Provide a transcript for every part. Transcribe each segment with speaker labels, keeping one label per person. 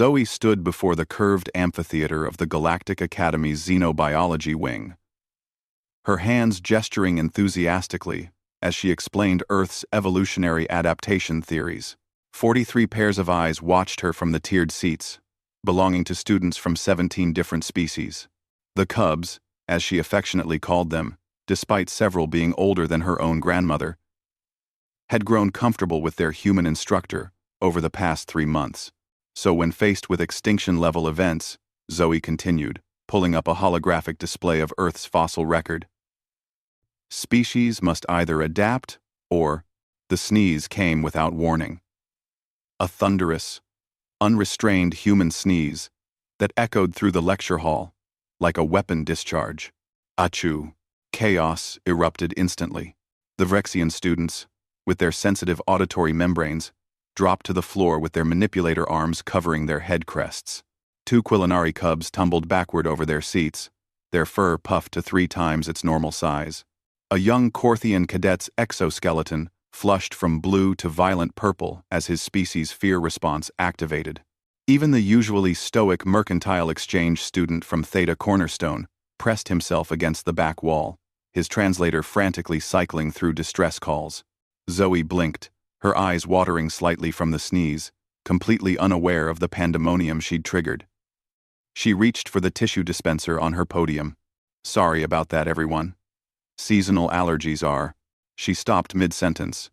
Speaker 1: Zoe stood before the curved amphitheater of the Galactic Academy's Xenobiology wing, her hands gesturing enthusiastically as she explained Earth's evolutionary adaptation theories. 43 pairs of eyes watched her from the tiered seats, belonging to students from 17 different species. The cubs, as she affectionately called them, despite several being older than her own grandmother, had grown comfortable with their human instructor over the past 3 months. So when faced with extinction-level events, Zoe continued, pulling up a holographic display of Earth's fossil record. Species must either adapt or the sneeze came without warning. A thunderous, unrestrained human sneeze that echoed through the lecture hall like a weapon discharge. Achoo! Chaos erupted instantly. The Vrexian students, with their sensitive auditory membranes, dropped to the floor with their manipulator arms covering their head crests. 2 Quillinari cubs tumbled backward over their seats, their fur puffed to 3 times its normal size. A young Korthian cadet's exoskeleton flushed from blue to violent purple as his species' fear response activated. Even the usually stoic mercantile exchange student from Theta Cornerstone pressed himself against the back wall, his translator frantically cycling through distress calls. Zoe blinked, her eyes watering slightly from the sneeze, completely unaware of the pandemonium she'd triggered. She reached for the tissue dispenser on her podium. Sorry about that, everyone. Seasonal allergies are. She stopped mid-sentence.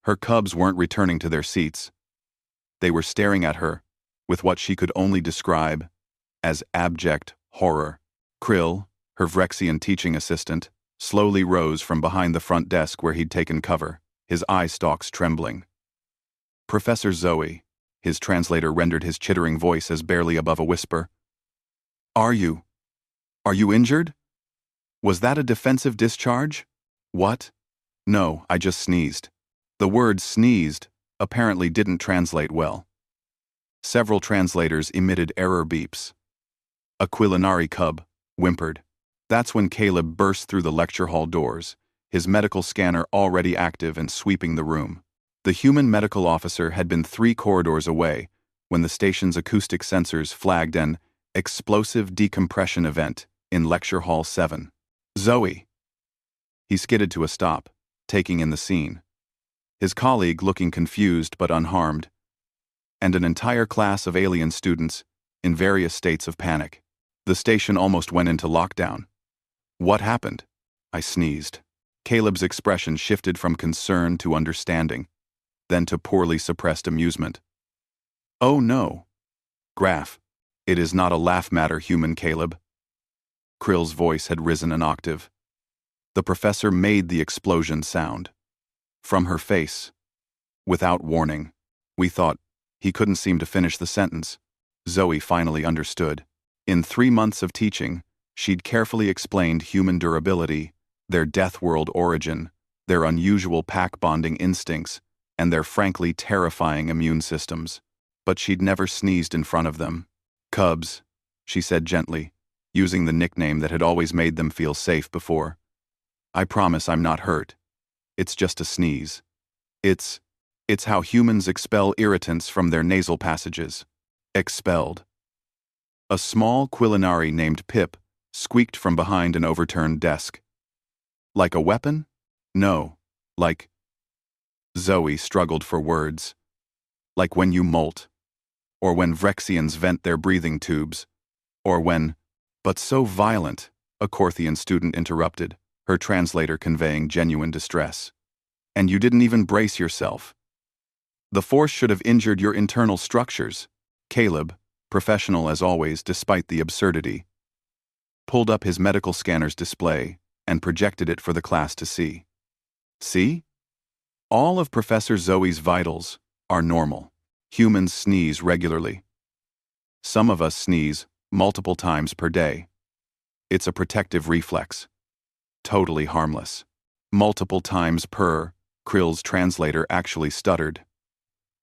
Speaker 1: Her cubs weren't returning to their seats. They were staring at her, with what she could only describe as abject horror. Krill, her Vrexian teaching assistant, slowly rose from behind the front desk where he'd taken cover, his eye stalks trembling. Professor Zoe, his translator rendered his chittering voice as barely above a whisper. Are you injured? Was that a defensive discharge? What? No, I just sneezed. The word sneezed apparently didn't translate well. Several translators emitted error beeps. A Quillinari cub whimpered. That's when Caleb burst through the lecture hall doors, his medical scanner already active and sweeping the room. The human medical officer had been 3 corridors away when the station's acoustic sensors flagged an explosive decompression event in Lecture Hall 7. Zoe! He skidded to a stop, taking in the scene. His colleague looking confused but unharmed, and an entire class of alien students in various states of panic. The station almost went into lockdown. What happened? I sneezed. Caleb's expression shifted from concern to understanding, then to poorly suppressed amusement. Oh no. Graph, it is not a laugh matter, human Caleb. Krill's voice had risen an octave. The professor made the explosion sound. From her face. Without warning. We thought. He couldn't seem to finish the sentence. Zoe finally understood. In 3 months of teaching, she'd carefully explained human durability, their death world origin, their unusual pack-bonding instincts, and their frankly terrifying immune systems. But she'd never sneezed in front of them. Cubs, she said gently, using the nickname that had always made them feel safe before. I promise I'm not hurt. It's just a sneeze. It's how humans expel irritants from their nasal passages. Expelled. A small Quillinari named Pip squeaked from behind an overturned desk. Like a weapon? No. Like... Zoe struggled for words. Like when you molt. Or when Vrexians vent their breathing tubes. Or when... But so violent, a Korthian student interrupted, her translator conveying genuine distress. And you didn't even brace yourself. The force should have injured your internal structures. Caleb, professional as always despite the absurdity, pulled up his medical scanner's display and projected it for the class to see. See? All of Professor Zoe's vitals are normal. Humans sneeze regularly. Some of us sneeze multiple times per day. It's a protective reflex. Totally harmless. Multiple times per, Krill's translator actually stuttered.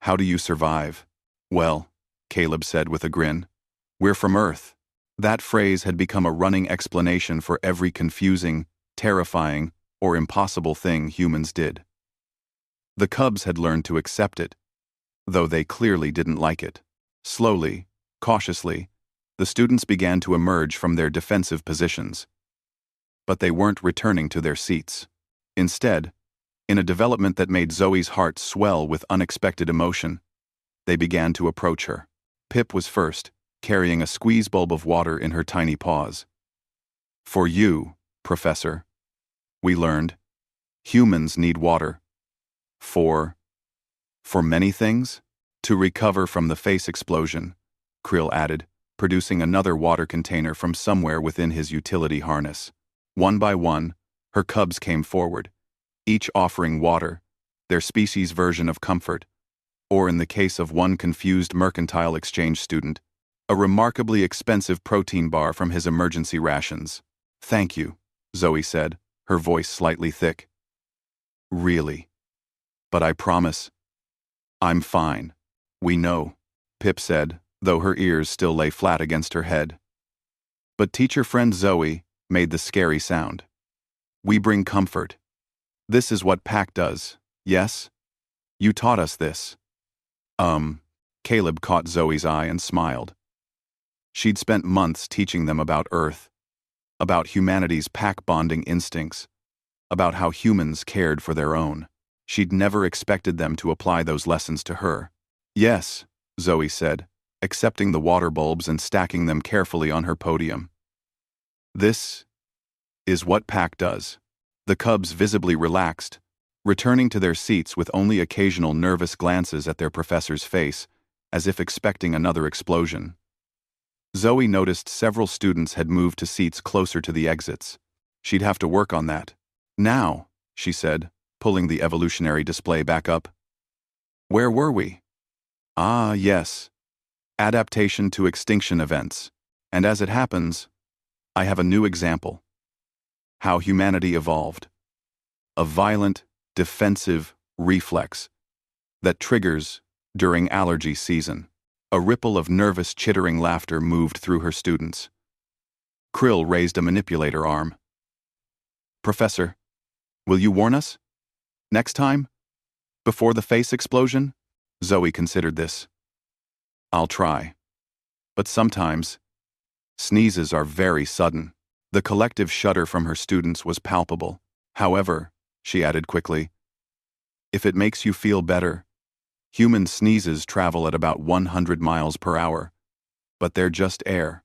Speaker 1: How do you survive? Well, Caleb said with a grin. We're from Earth. That phrase had become a running explanation for every confusing, terrifying, or impossible thing humans did. The cubs had learned to accept it, though they clearly didn't like it. Slowly, cautiously, the students began to emerge from their defensive positions. But they weren't returning to their seats. Instead, in a development that made Zoe's heart swell with unexpected emotion, they began to approach her. Pip was first, carrying a squeeze bulb of water in her tiny paws. For you, Professor, we learned, humans need water. For many things? To recover from the face explosion, Krill added, producing another water container from somewhere within his utility harness. One by one, her cubs came forward, each offering water, their species' version of comfort, or in the case of one confused mercantile exchange student, a remarkably expensive protein bar from his emergency rations. Thank you, Zoe said, her voice slightly thick. Really? But I promise. I'm fine. We know, Pip said, though her ears still lay flat against her head. But teacher friend Zoe made the scary sound. We bring comfort. This is what Pack does, yes? You taught us this. Caleb caught Zoe's eye and smiled. She'd spent months teaching them about Earth, about humanity's pack-bonding instincts, about how humans cared for their own. She'd never expected them to apply those lessons to her. Yes, Zoe said, accepting the water bulbs and stacking them carefully on her podium. This is what Pack does. The cubs visibly relaxed, returning to their seats with only occasional nervous glances at their professor's face, as if expecting another explosion. Zoe noticed several students had moved to seats closer to the exits. She'd have to work on that. Now, she said, pulling the evolutionary display back up. Where were we? Ah, yes. Adaptation to extinction events. And as it happens, I have a new example. How humanity evolved. A violent, defensive reflex that triggers during allergy season. A ripple of nervous, chittering laughter moved through her students. Krill raised a manipulator arm. Professor, will you warn us? Next time? Before the face explosion? Zoe considered this. I'll try. But sometimes, sneezes are very sudden. The collective shudder from her students was palpable. However, she added quickly, if it makes you feel better, human sneezes travel at about 100 miles per hour. But they're just air.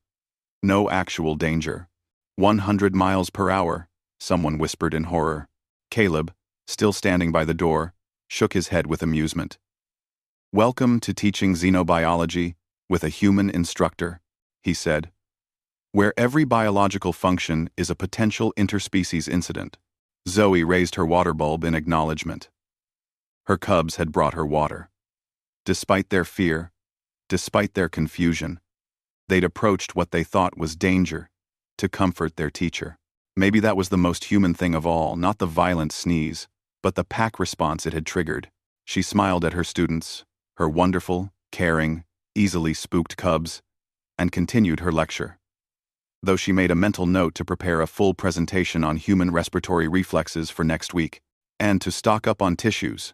Speaker 1: No actual danger. 100 miles per hour, someone whispered in horror. Caleb, still standing by the door, shook his head with amusement. Welcome to teaching xenobiology with a human instructor, he said, where every biological function is a potential interspecies incident. Zoe raised her water bulb in acknowledgement. Her cubs had brought her water. Despite their fear, despite their confusion, they'd approached what they thought was danger to comfort their teacher. Maybe that was the most human thing of all, not the violent sneeze, but the pack response it had triggered. She smiled at her students, her wonderful, caring, easily spooked cubs, and continued her lecture. Though she made a mental note to prepare a full presentation on human respiratory reflexes for next week, and to stock up on tissues,